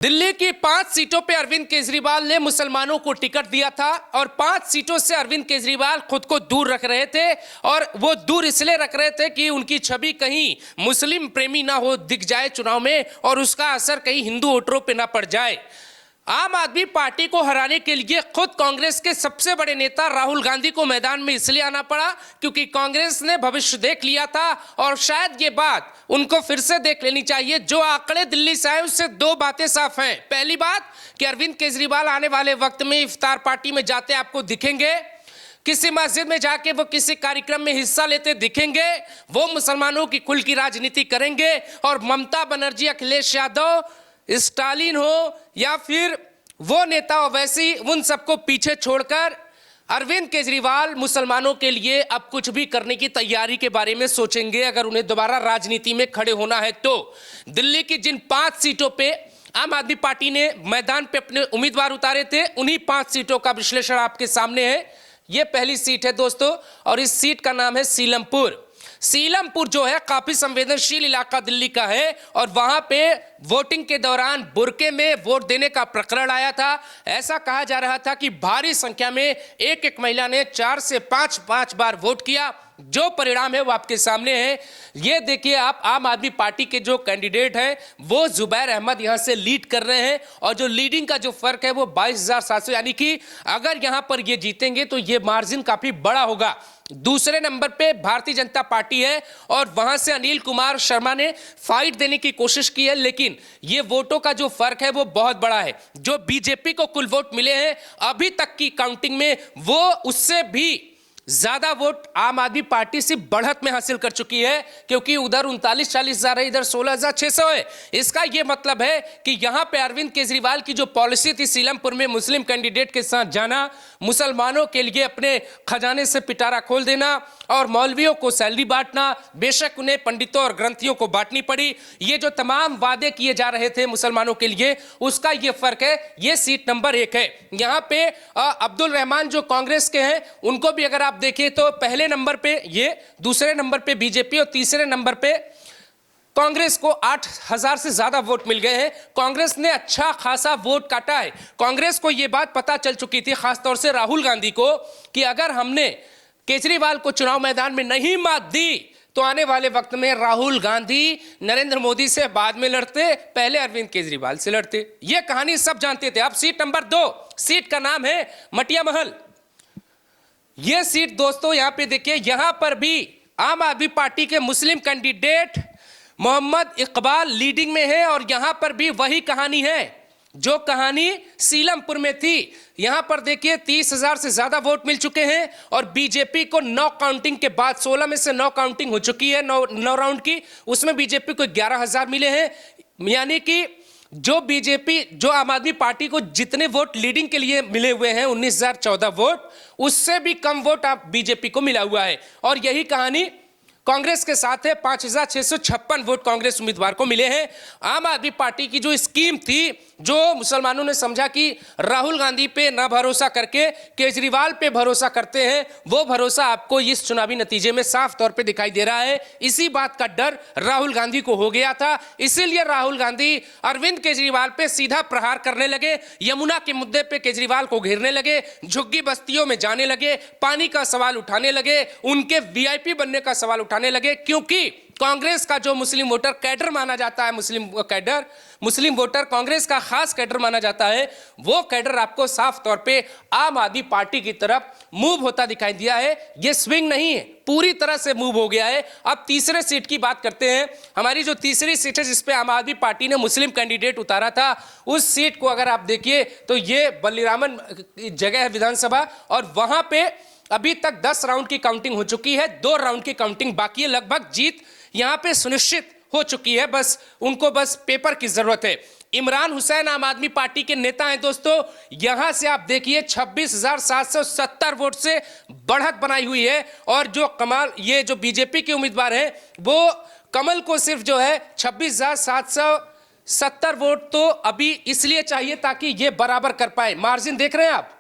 दिल्ली की 5 सीटों पे अरविंद केजरीवाल ने मुसलमानों को टिकट दिया था और 5 सीटों से अरविंद केजरीवाल खुद को दूर रख रहे थे और वो दूर इसलिए रख रहे थे कि उनकी छवि कहीं मुस्लिम प्रेमी ना हो दिख जाए चुनाव में और उसका असर कहीं हिंदू वोटरों पे ना पड़ जाए। आम आदमी पार्टी को हराने के लिए खुद कांग्रेस के सबसे बड़े नेता राहुल गांधी को मैदान में इसलिए आना पड़ा क्योंकि कांग्रेस ने भविष्य देख लिया था और शायद ये बात उनको फिर से देख लेनी चाहिए। जो आंकड़े दिल्ली से आए उससे दो बातें साफ हैं। पहली बात कि अरविंद केजरीवाल आने वाले वक्त में इफ्तार पार्टी में जाते आपको दिखेंगे, किसी मस्जिद में जाके वो किसी कार्यक्रम में हिस्सा लेते दिखेंगे, वो मुसलमानों की खुल की राजनीति करेंगे और ममता बनर्जी, अखिलेश यादव, स्टालिन हो या फिर वो नेता वैसी उन सबको पीछे छोड़कर अरविंद केजरीवाल मुसलमानों के लिए अब कुछ भी करने की तैयारी के बारे में सोचेंगे अगर उन्हें दोबारा राजनीति में खड़े होना है तो। दिल्ली की जिन 5 सीटों पे आम आदमी पार्टी ने मैदान पे अपने उम्मीदवार उतारे थे उन्हीं 5 सीटों का विश्लेषण आपके सामने है। ये पहली सीट है दोस्तों और इस सीट का नाम है सीलमपुर। सीलमपुर जो है काफी संवेदनशील इलाका दिल्ली का है और वहां पे वोटिंग के दौरान बुर्के में वोट देने का प्रकरण आया था। ऐसा कहा जा रहा था कि भारी संख्या में एक महिला ने 4 से 5 बार वोट किया। जो परिणाम है वो आपके सामने है। ये देखिए आप, आम आदमी पार्टी के जो कैंडिडेट हैं वो जुबैर अहमद यहां से लीड कर रहे हैं और जो लीडिंग का जो फर्क है वो 22,700, यानी कि अगर यहां पर ये जीतेंगे तो ये मार्जिन काफी बड़ा होगा। दूसरे नंबर पे भारतीय जनता पार्टी है और वहां से अनिल कुमार शर्मा ने फाइट देने की कोशिश की है, लेकिन ये वोटों का जो फर्क है वो बहुत बड़ा है। जो बीजेपी को कुल वोट मिले हैं अभी तक की काउंटिंग में वो उससे भी ज्यादा वोट आम आदमी पार्टी से बढ़त में हासिल कर चुकी है क्योंकि उधर 39-40 हजार है, इधर 16,600 है। इसका यह मतलब है कि यहां पे अरविंद केजरीवाल की जो पॉलिसी थी सीलमपुर में मुस्लिम कैंडिडेट के साथ जाना, मुसलमानों के लिए अपने खजाने से पिटारा खोल देना और मौलवियों को सैलरी बांटना, बेशक उन्हें पंडितों और ग्रंथियों को बांटनी पड़ी, ये जो तमाम वादे किए जा रहे थे मुसलमानों के लिए उसका ये फर्क है। ये सीट नंबर 1 है। यहां पे अब्दुल रहमान जो कांग्रेस के हैं उनको भी अगर आप देखिए तो पहले नंबर पे ये, दूसरे नंबर पे बीजेपी और तीसरे नंबर पे कांग्रेस को 8,000 से ज्यादा वोट मिल गए हैं। कांग्रेस ने अच्छा खासा वोट काटा है। कांग्रेस को यह बात पता चल चुकी थी, खासतौर से राहुल गांधी को, कि अगर हमने केजरीवाल को चुनाव मैदान में नहीं मात दी तो आने वाले वक्त में राहुल गांधी नरेंद्र मोदी से बाद में लड़ते, पहले अरविंद केजरीवाल से लड़ते। यह कहानी सब जानते थे। अब सीट नंबर 2, सीट का नाम है मटिया महल। यह सीट दोस्तों यहां पे देखिए, यहां पर भी आम आदमी पार्टी के मुस्लिम कैंडिडेट मोहम्मद इकबाल लीडिंग में है और यहां पर भी वही कहानी है जो कहानी सीलमपुर में थी। यहां पर देखिए 30,000 से ज्यादा वोट मिल चुके हैं और बीजेपी को 9 काउंटिंग के बाद, 16 में से 9 काउंटिंग हो चुकी है, 9 राउंड की, उसमें बीजेपी को 11,000 मिले हैं। यानी कि जो बीजेपी, जो आम आदमी पार्टी को जितने वोट लीडिंग के लिए मिले हुए हैं 19,014 वोट, उससे भी कम वोट आप बीजेपी को मिला हुआ है। और यही कहानी कांग्रेस के साथ है, 5,656 वोट कांग्रेस उम्मीदवार को मिले हैं। आम आदमी पार्टी की जो स्कीम थी, जो मुसलमानों ने समझा कि राहुल गांधी पे ना भरोसा करके केजरीवाल पे भरोसा करते हैं, वो भरोसा आपको इस चुनावी नतीजे में साफ तौर पे दिखाई दे रहा है। इसी बात का डर राहुल गांधी को हो गया था, इसीलिए राहुल गांधी अरविंद केजरीवाल पे सीधा प्रहार करने लगे, यमुना के मुद्दे पे केजरीवाल को घेरने लगे, झुग्गी बस्तियों में जाने लगे, पानी का सवाल उठाने लगे, उनके वीआईपी बनने का सवाल उठाने लगे, क्योंकि कांग्रेस का जो मुस्लिम वोटर कैडर माना जाता है, मुस्लिम वोटर कांग्रेस का खास कैडर माना जाता है, वो कैडर आपको साफ तौर पे आम आदमी पार्टी की तरफ मूव होता दिखाई दिया है। ये स्विंग नहीं है, पूरी तरह से मूव हो गया है। अब तीसरे सीट की बात करते हैं। हमारी जो तीसरी सीट है जिसपे आम आदमी पार्टी ने मुस्लिम कैंडिडेट उतारा था, उस सीट को अगर आप देखिए तो ये बल्लीरामन जगह है विधानसभा और वहां पे अभी तक 10 राउंड की काउंटिंग हो चुकी है, 2 राउंड की काउंटिंग बाकी है। लगभग जीत यहां पे सुनिश्चित हो चुकी है, बस उनको बस पेपर की जरूरत है। इमरान हुसैन आम आदमी पार्टी के नेता हैं दोस्तों। यहां से आप देखिए 26,770 वोट से बढ़त बनाई हुई है और जो कमाल, ये जो बीजेपी के उम्मीदवार हैं वो कमल को सिर्फ जो है 26,770 वोट तो अभी इसलिए चाहिए ताकि ये बराबर कर पाए। मार्जिन देख रहे हैं आप,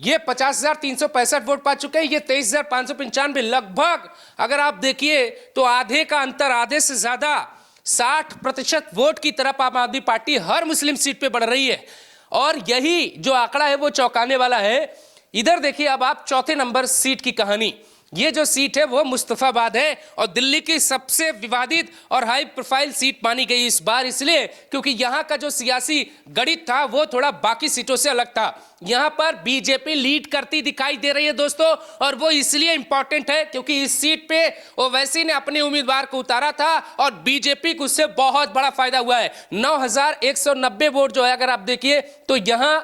ये 50,365 वोट पा चुके हैं, ये 23,595, लगभग अगर आप देखिए तो आधे का अंतर, आधे से ज्यादा 60% वोट की तरफ आम आदमी पार्टी हर मुस्लिम सीट पे बढ़ रही है। और यही जो आंकड़ा है वो चौंकाने वाला है। इधर देखिए अब आप चौथे नंबर सीट की कहानी। ये जो सीट है वो मुस्तफाबाद है और दिल्ली की सबसे विवादित और हाई प्रोफाइल सीट मानी गई इस बार, इसलिए क्योंकि यहां का जो सियासी गणित था वो थोड़ा बाकी सीटों से अलग था। यहां पर बीजेपी लीड करती दिखाई दे रही है दोस्तों, और वो इसलिए इंपॉर्टेंट है क्योंकि इस सीट पे ओवैसी ने अपने उम्मीदवार को उतारा था और बीजेपी को उससे बहुत बड़ा फायदा हुआ है। 9190 वोट जो है अगर आप देखिए तो यहां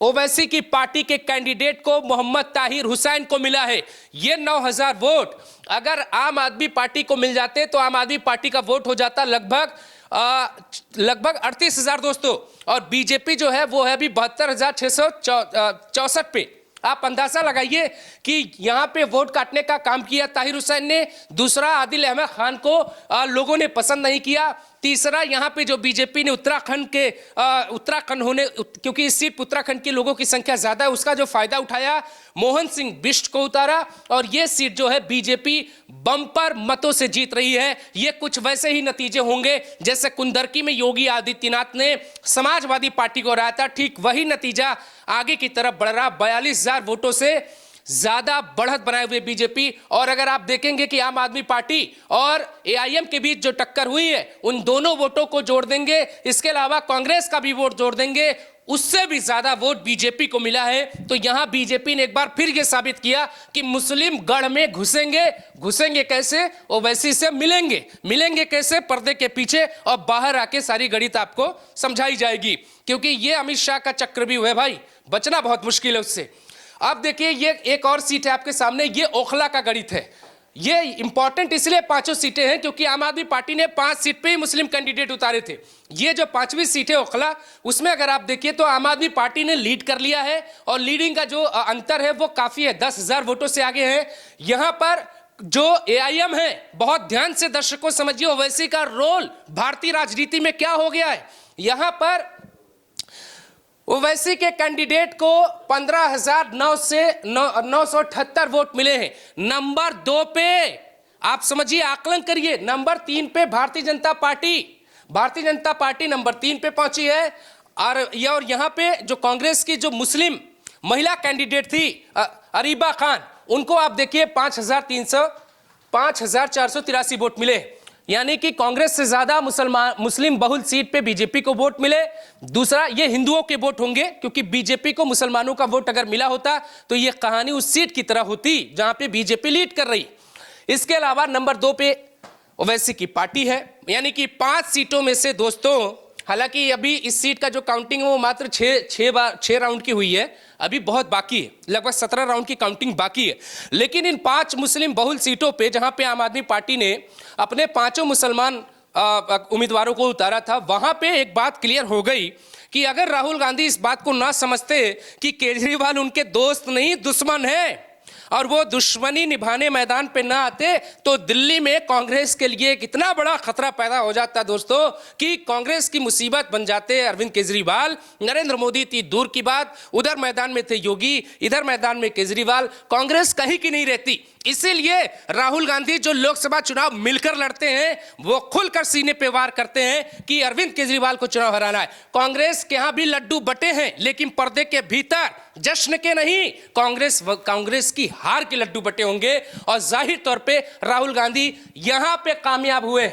ओवैसी की पार्टी के कैंडिडेट को मोहम्मद ताहिर हुसैन को मिला है। ये 9000 वोट अगर आम आदमी पार्टी को मिल जाते तो आम आदमी पार्टी का वोट हो जाता लगभग 38,000 दोस्तों, और बीजेपी जो है वो है अभी 72,664 पे। आप अंदाजा लगाइए कि यहां पे वोट काटने का काम किया ताहिर हुसैन ने। दूसरा, आदिल अहमद खान को लोगों ने पसंद नहीं किया। तीसरा, यहां पे जो बीजेपी ने उत्तराखंड होने, क्योंकि इस सीट उत्तराखंड के लोगों की संख्या ज्यादा है, उसका जो फायदा उठाया, मोहन सिंह बिष्ट को उतारा और ये सीट जो है बीजेपी बम्पर मतों से जीत रही है। ये कुछ वैसे ही नतीजे होंगे जैसे कुंदरकी में योगी आदित्यनाथ ने समाजवादी पार्टी को हराया था, ठीक वही नतीजा आगे की तरफ बढ़ रहा। 42,000 वोटों से ज्यादा बढ़त बनाए हुए बीजेपी। और अगर आप देखेंगे कि आम आदमी पार्टी और एआईएम के बीच जो टक्कर हुई है, उन दोनों वोटों को जोड़ देंगे, इसके अलावा कांग्रेस का भी वोट जोड़ देंगे, उससे भी ज्यादा वोट बीजेपी को मिला है। तो यहां बीजेपी ने एक बार फिर यह साबित किया कि मुस्लिम गढ़ में घुसेंगे कैसे? ओवैसी से मिलेंगे कैसे? पर्दे के पीछे, और बाहर आके सारी गणित आपको समझाई जाएगी, क्योंकि ये अमित शाह का चक्रव्यूह है भाई, बचना बहुत मुश्किल है उससे। अब देखिए ये एक और सीट है आपके सामने, ये ओखला का गणित है। ये इंपॉर्टेंट इसलिए पांचों सीटें हैं क्योंकि आम आदमी पार्टी ने 5 सीट पे ही मुस्लिम कैंडिडेट उतारे थे। ये जो 5वीं सीट है ओखला, उसमें अगर आप देखिए तो आम आदमी पार्टी ने लीड कर लिया है और लीडिंग का जो अंतर है वो काफी है, 10,000 वोटों से आगे है। यहां पर जो एआईएम है, बहुत ध्यान से दर्शकों समझिए ओवैसी का रोल भारतीय राजनीति में क्या हो गया है। यहां पर ओवैसी के कैंडिडेट को 15,978 वोट मिले हैं। नंबर 2 पे आप समझिए, आकलन करिए, नंबर 3 पे भारतीय जनता पार्टी नंबर 3 पे पहुंची है। और यहां पे जो कांग्रेस की जो मुस्लिम महिला कैंडिडेट थी अरीबा खान, उनको आप देखिए 5,483 वोट मिले, यानी कि कांग्रेस से ज्यादा मुस्लिम बहुल सीट पे बीजेपी को वोट मिले। दूसरा, ये हिंदुओं के वोट होंगे क्योंकि बीजेपी को मुसलमानों का वोट अगर मिला होता तो ये कहानी उस सीट की तरह होती जहां पे बीजेपी लीड कर रही। इसके अलावा नंबर 2 पे ओवैसी की पार्टी है, यानी कि 5 सीटों में से दोस्तों, हालांकि अभी इस सीट का जो काउंटिंग है वो मात्र 6 राउंड की हुई है, अभी बहुत बाकी है, लगभग 17 राउंड की काउंटिंग बाकी है। लेकिन इन 5 मुस्लिम बहुल सीटों पे जहां पे आम आदमी पार्टी ने अपने 5 मुसलमान उम्मीदवारों को उतारा था, वहां पे एक बात क्लियर हो गई कि अगर राहुल गांधी इस बात को ना समझते कि केजरीवाल उनके दोस्त नहीं दुश्मन है और वो दुश्मनी निभाने मैदान पे ना आते, तो दिल्ली में कांग्रेस के लिए कितना बड़ा खतरा पैदा हो जाता दोस्तों कि कांग्रेस की मुसीबत बन जाते अरविंद केजरीवाल। नरेंद्र मोदी थी दूर की बात, उधर मैदान में थे योगी, इधर मैदान में केजरीवाल, कांग्रेस कहीं की नहीं रहती। इसीलिए राहुल गांधी जो लोकसभा चुनाव मिलकर लड़ते हैं, वो खुलकर सीने पे वार करते हैं कि अरविंद केजरीवाल को चुनाव हराना है। कांग्रेस के यहां भी लड्डू बटे हैं, लेकिन पर्दे के भीतर जश्न के नहीं, कांग्रेस की हार के लड्डू बटे होंगे। और जाहिर तौर पे राहुल गांधी यहां पे कामयाब हुए।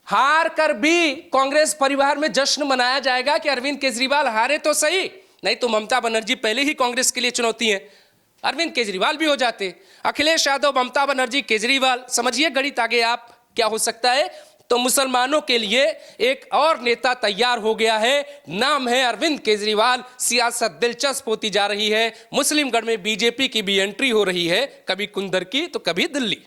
हार कर भी कांग्रेस परिवार में जश्न मनाया जाएगा कि अरविंद केजरीवाल हारे तो सही, नहीं तो ममता बनर्जी पहले ही कांग्रेस के लिए चुनौती है, अरविंद केजरीवाल भी हो जाते। अखिलेश यादव, ममता बनर्जी, केजरीवाल, समझिए गणित आगे आप क्या हो सकता है। तो मुसलमानों के लिए एक और नेता तैयार हो गया है, नाम है अरविंद केजरीवाल। सियासत दिलचस्प होती जा रही है, मुस्लिम गढ़ में बीजेपी की भी एंट्री हो रही है, कभी कुंदर की तो कभी दिल्ली।